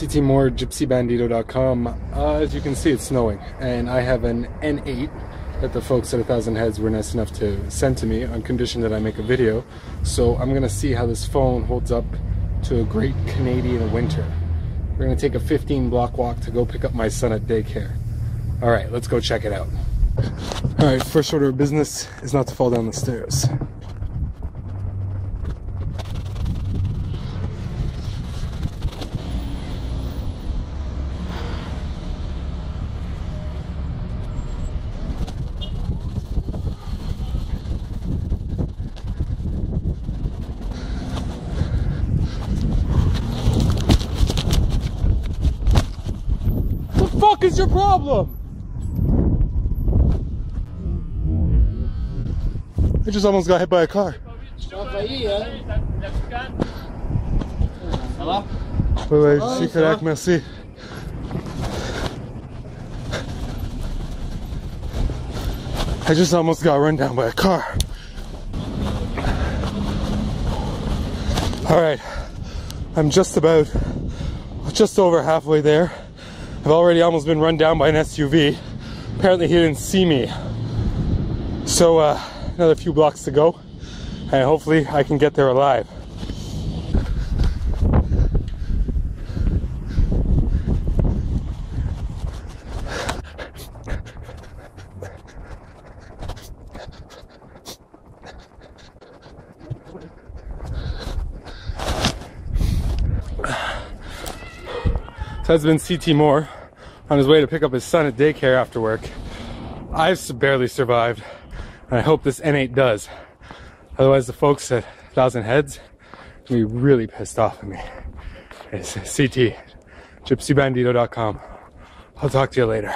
CT Moore, gypsybandito.com. As you can see, it's snowing, and I have an N8 that the folks at 1,000 Heads were nice enough to send to me on condition that I make a video. So I'm gonna see how this phone holds up to a great Canadian winter. We're gonna take a 15-block walk to go pick up my son at daycare. All right, let's go check it out. All right, first order of business is not to fall down the stairs. What the fuck is your problem? I just almost got hit by a car. Ouais, je suis correct, merci. I just almost got run down by a car. Alright, I'm just over halfway there. I've already almost been run down by an SUV. Apparently he didn't see me. So another few blocks to go, and hopefully I can get there alive. So that's been CT Moore on his way to pick up his son at daycare after work. I've barely survived, and I hope this N8 does. Otherwise the folks at 1,000 Heads will be really pissed off at me. It's CT, gypsybandito.com. I'll talk to you later.